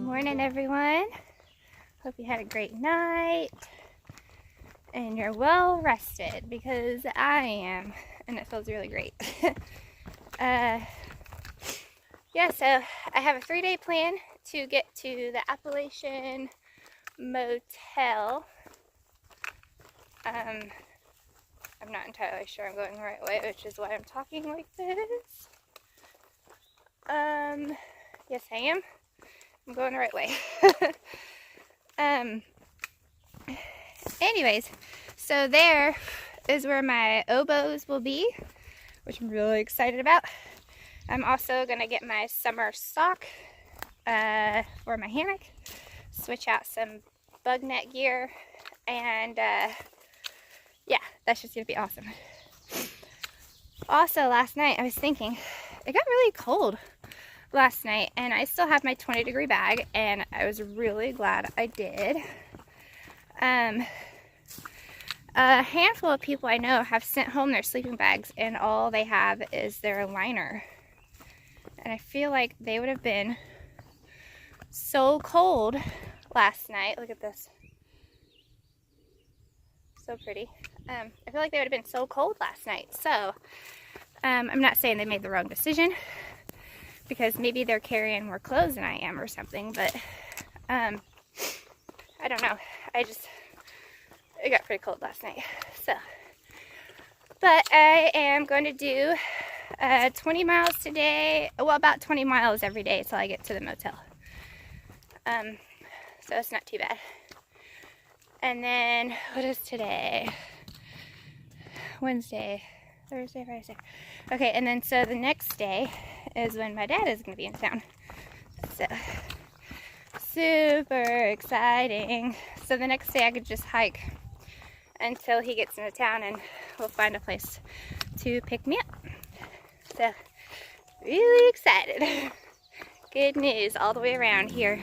Morning, everyone. Hope you had a great night and you're well rested, because I am, and it feels really great. Yeah, so I have a 3-day plan to get to the Appalachian Motel. I'm not entirely sure I'm going the right way, which is why I'm talking like this. Yes, I am. I'm going the right way. Anyways, so there is where my oboes will be, which I'm really excited about. I'm also gonna get my summer sock for my hammock, switch out some bug net gear, and yeah, that's just gonna be awesome. Also, last night I was thinking, it got really cold last night, and I still have my 20-degree bag, and I was really glad I did. A handful of people I know have sent home their sleeping bags, and all they have is their liner. And I feel like they would have been so cold last night. Look at this. So pretty. I feel like they would have been so cold last night. So, I'm not saying they made the wrong decision, because maybe they're carrying more clothes than I am or something, but I don't know. It got pretty cold last night. So, but I am going to do 20 miles today. Well, about 20 miles every day until I get to the motel. So it's not too bad. And then, what is today? Wednesday, Thursday, Friday. Okay, and then so the next day is when my dad is going to be in town. So, super exciting. So the next day I could just hike until he gets into town, and we'll find a place to pick me up. So, really excited. Good news all the way around here.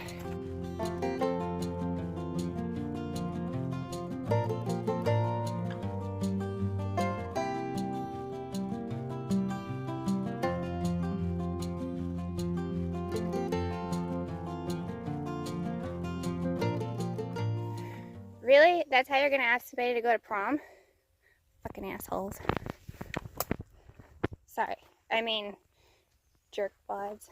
Really? That's how you're gonna ask somebody to go to prom? Fucking assholes. Sorry. I mean, jerk wads.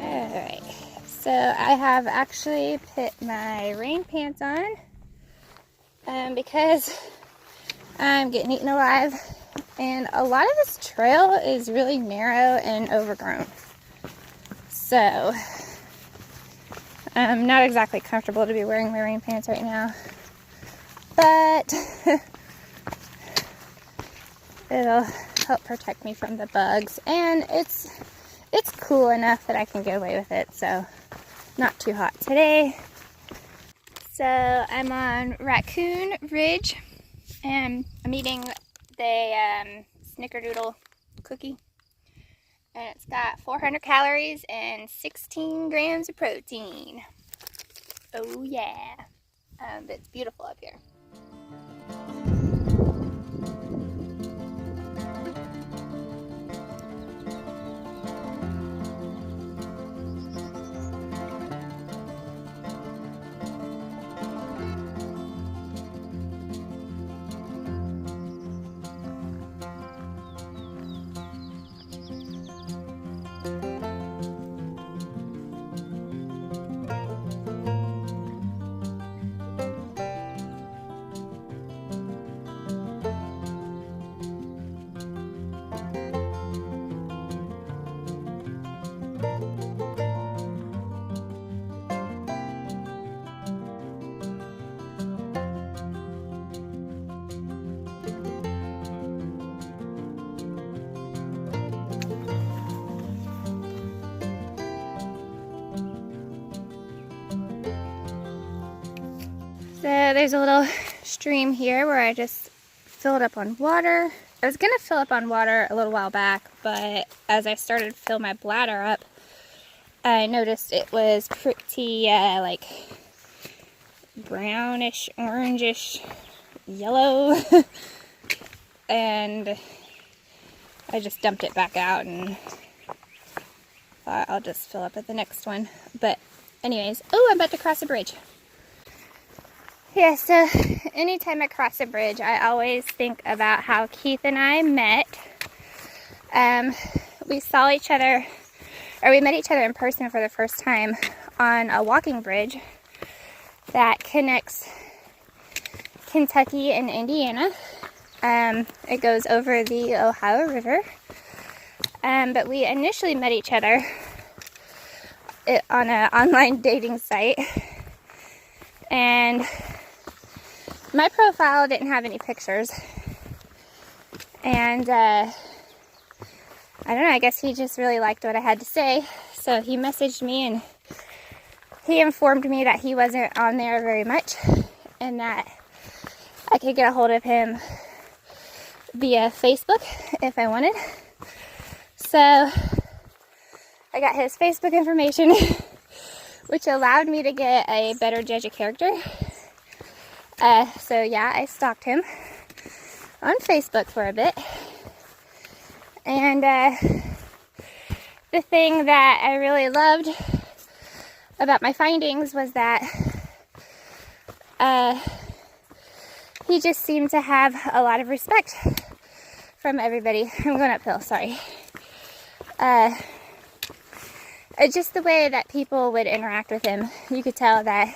Alright, so I have actually put my rain pants on because I'm getting eaten alive, and a lot of this trail is really narrow and overgrown. So I'm not exactly comfortable to be wearing my rain pants right now, but it'll help protect me from the bugs, and it's cool enough that I can get away with it, so not too hot today. So I'm on Raccoon Ridge, and I'm eating the snickerdoodle cookie, and it's got 400 calories and 16 grams of protein. Oh yeah. It's beautiful up here. So there's a little stream here where I just filled up on water. I was gonna fill up on water a little while back, but as I started to fill my bladder up, I noticed it was pretty like brownish, orangish, yellow, and I just dumped it back out and thought I'll just fill up at the next one. But anyways, oh, I'm about to cross a bridge. Yeah, so anytime I cross a bridge, I always think about how Keith and I met. We saw each other, or we met each other in person for the first time on a walking bridge that connects Kentucky and Indiana. It goes over the Ohio River. But we initially met each other on an online dating site. And my profile didn't have any pictures. And I don't know, I guess he just really liked what I had to say. So he messaged me and he informed me that he wasn't on there very much and that I could get a hold of him via Facebook if I wanted. So I got his Facebook information, which allowed me to get a better judge of character. So yeah, I stalked him on Facebook for a bit. And the thing that I really loved about my findings was that he just seemed to have a lot of respect from everybody. I'm going uphill, sorry. Just the way that people would interact with him, you could tell that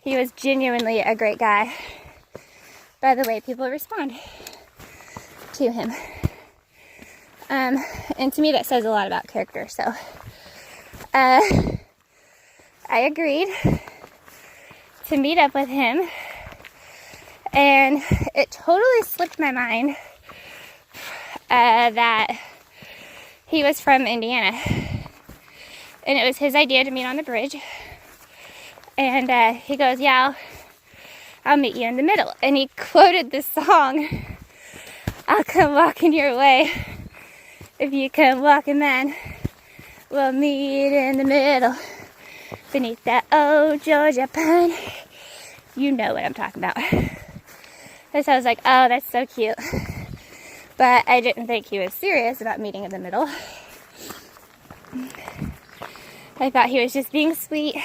he was genuinely a great guy by the way people respond to him. And to me that says a lot about character. So I agreed to meet up with him, and it totally slipped my mind that he was from Indiana. And it was his idea to meet on the bridge. And he goes, yeah, I'll meet you in the middle. And he quoted this song, I'll come walking your way. If you come walking, man, we'll meet in the middle. Beneath that old Georgia pine. You know what I'm talking about. And so I was like, oh, that's so cute. But I didn't think he was serious about meeting in the middle. I thought he was just being sweet.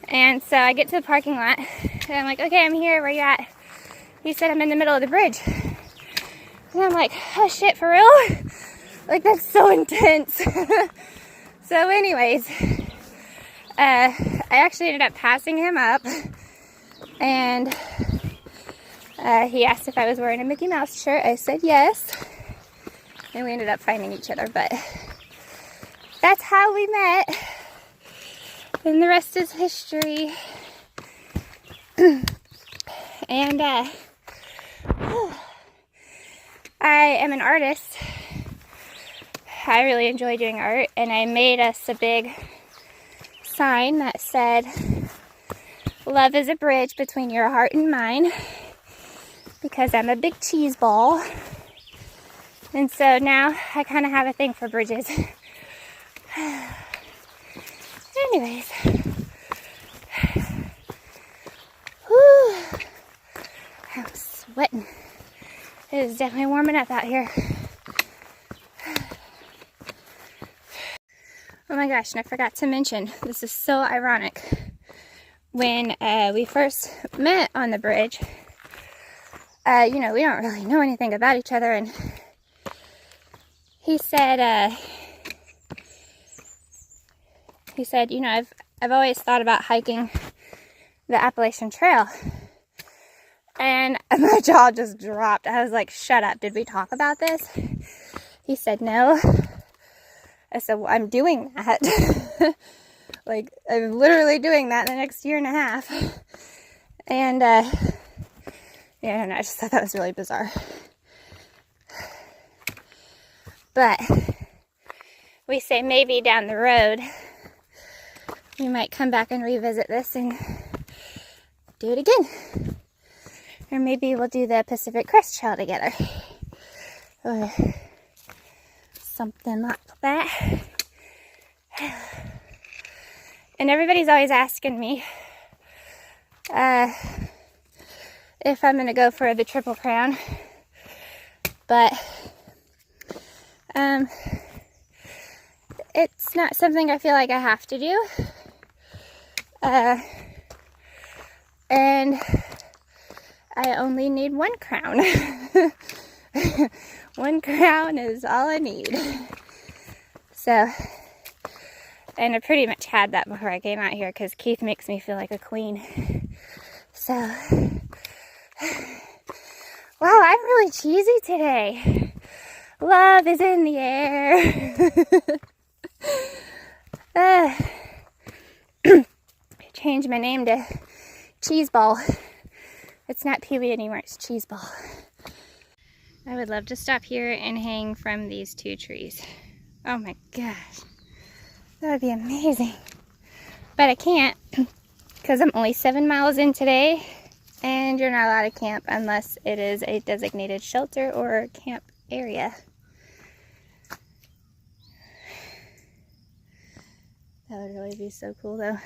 And so I get to the parking lot, and I'm like, okay, I'm here, where you at? He said, I'm in the middle of the bridge. And I'm like, oh shit, for real? Like, that's so intense. So anyways, I actually ended up passing him up, and he asked if I was wearing a Mickey Mouse shirt. I said yes, and we ended up finding each other, but that's how we met, and the rest is history. And I am an artist. I really enjoy doing art, and I made us a big sign that said, love is a bridge between your heart and mine, because I'm a big cheese ball. And so now I kind of have a thing for bridges. Anyways. Whew. I'm sweating. It is definitely warming up out here. Oh my gosh, and I forgot to mention, this is so ironic. When we first met on the bridge, you know, we don't really know anything about each other, and he said, you know, I've always thought about hiking the Appalachian Trail. And my jaw just dropped. I was like, shut up, did we talk about this? He said, no. I said, well, I'm doing that. Like, I'm literally doing that in the next year and a half. And, yeah, I don't know, I just thought that was really bizarre. But we say maybe down the road we might come back and revisit this and do it again. Or maybe we'll do the Pacific Crest Trail together. Or something like that. And everybody's always asking me if I'm gonna go for the Triple Crown. But it's not something I feel like I have to do. And I only need 1 crown. 1 crown is all I need. So, and I pretty much had that before I came out here because Keith makes me feel like a queen. So, wow, I'm really cheesy today. Love is in the air. Changed my name to Cheese Ball. It's not Pee-wee anymore, it's Cheese Ball. I would love to stop here and hang from these 2 trees. Oh my gosh. That would be amazing. But I can't because I'm only 7 miles in today and you're not allowed to camp unless it is a designated shelter or camp area. That would really be so cool though.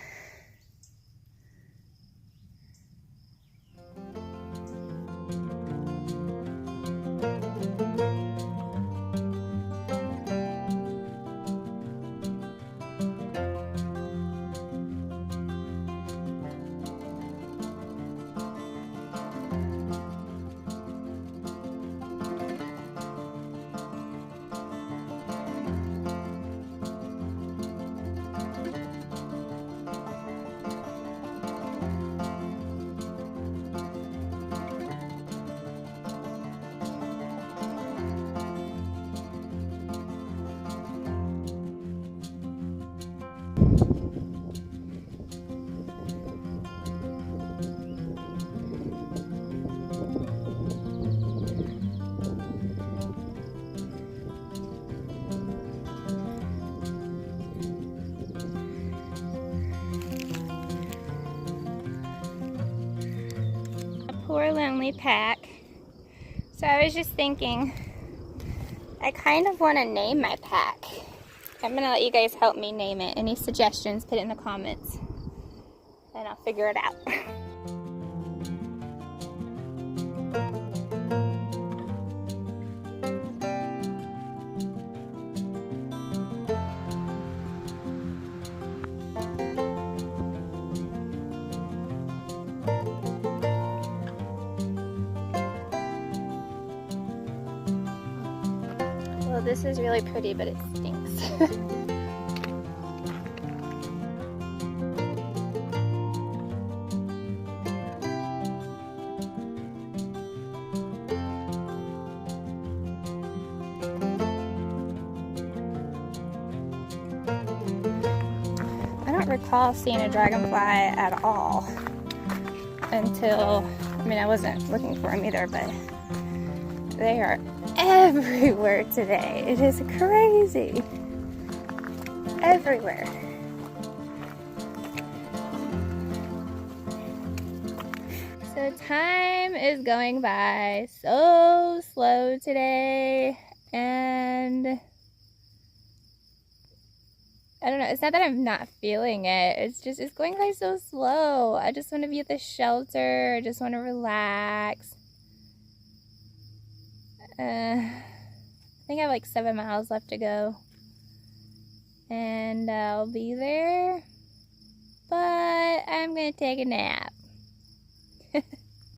Poor lonely pack. So I was just thinking, I kind of want to name my pack. I'm gonna let you guys help me name it. Any suggestions, put it in the comments and I'll figure it out. Well, this is really pretty, but it stinks. I don't recall seeing a dragonfly at all until, I mean, I wasn't looking for them either, but they are everywhere today. It is crazy. Everywhere. So time is going by so slow today, and I don't know, it's not that I'm not feeling it, it's just, it's going by so slow. I just want to be at the shelter, I just want to relax. I think I have like 7 miles left to go, and I'll be there, but I'm gonna take a nap.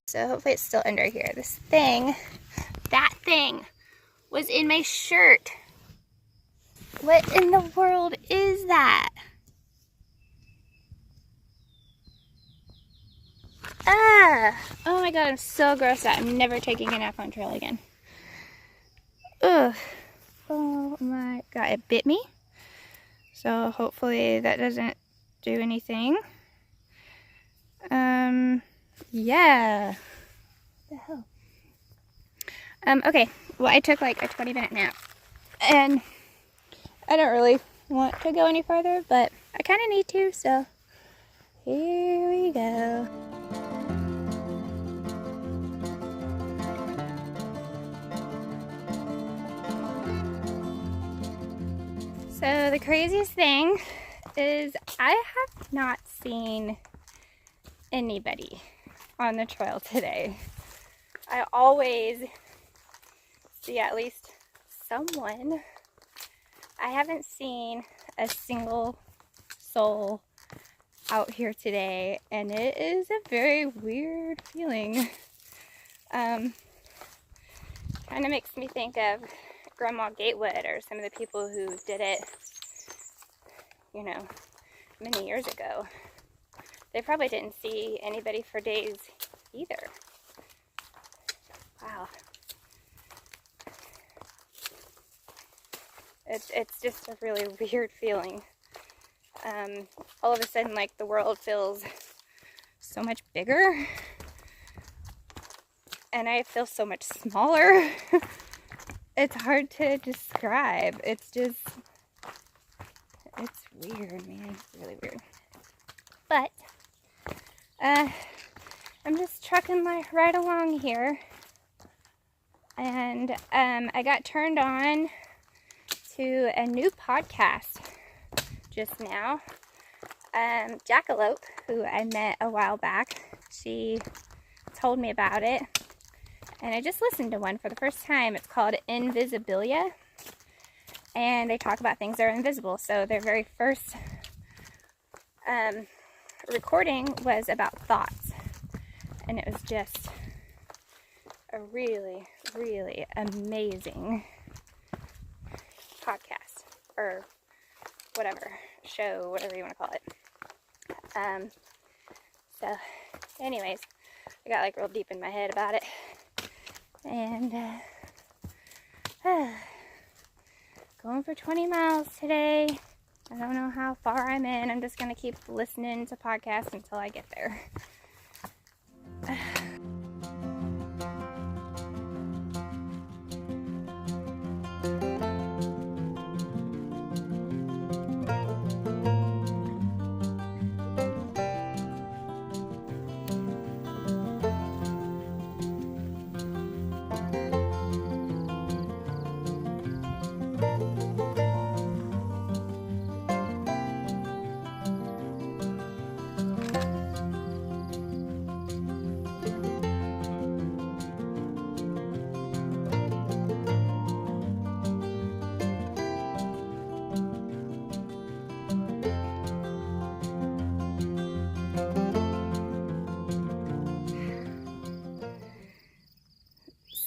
So hopefully it's still under here. This thing, that thing was in my shirt. What in the world is that? Ah! Oh my god, I'm so grossed out. I'm never taking a nap on trail again. Ugh. Oh my god, it bit me. So hopefully that doesn't do anything. Yeah. What the hell? Okay. Well, I took like a 20-minute nap. And I don't really want to go any further, but I kind of need to, so here we go. So the craziest thing is I have not seen anybody on the trail today. I always see at least someone. I haven't seen a single soul out here today, and it is a very weird feeling. Kind of makes me think of Grandma Gatewood or some of the people who did it, you know, many years ago. They probably didn't see anybody for days either. Wow. It's just a really weird feeling. All of a sudden, like, the world feels so much bigger, and I feel so much smaller. It's hard to describe. It's weird, man. It's really weird. But I'm just trucking right along here, and I got turned on to a new podcast just now. Jackalope, who I met a while back, she told me about it, and I just listened to one for the first time. It's called Invisibilia, and they talk about things that are invisible. So their very first recording was about thoughts, and it was just a really, really amazing podcast, or whatever, show, whatever you want to call it. So anyways, I got like real deep in my head about it, and going for 20 miles today. I don't know how far I'm in. I'm just gonna keep listening to podcasts until I get there.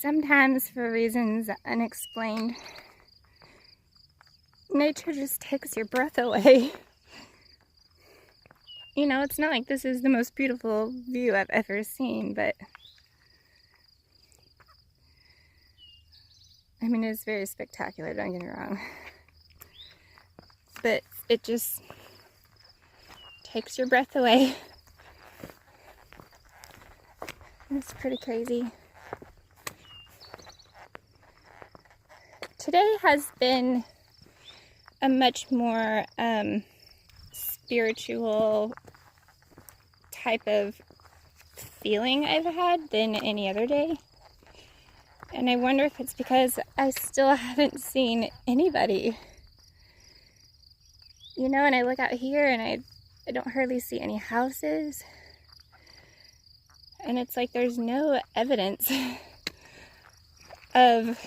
Sometimes, for reasons unexplained, nature just takes your breath away. You know, it's not like this is the most beautiful view I've ever seen, but I mean, it's very spectacular, don't get me wrong. But it just takes your breath away. It's pretty crazy. Today has been a much more spiritual type of feeling I've had than any other day. And I wonder if it's because I still haven't seen anybody. You know, and I look out here and I don't hardly see any houses. And it's like there's no evidence of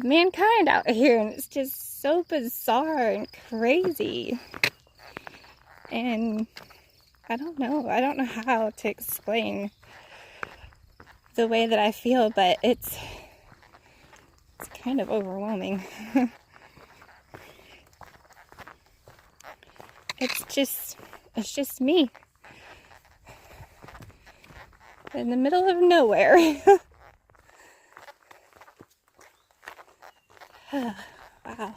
mankind out here, and it's just so bizarre and crazy. And I don't know how to explain the way that I feel, but it's kind of overwhelming. It's just me in the middle of nowhere. Wow.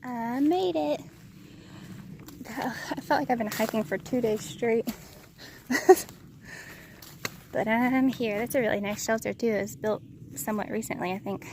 I made it. felt like I've been hiking for 2 days straight. But I'm here. That's a really nice shelter too. It was built somewhat recently, I think.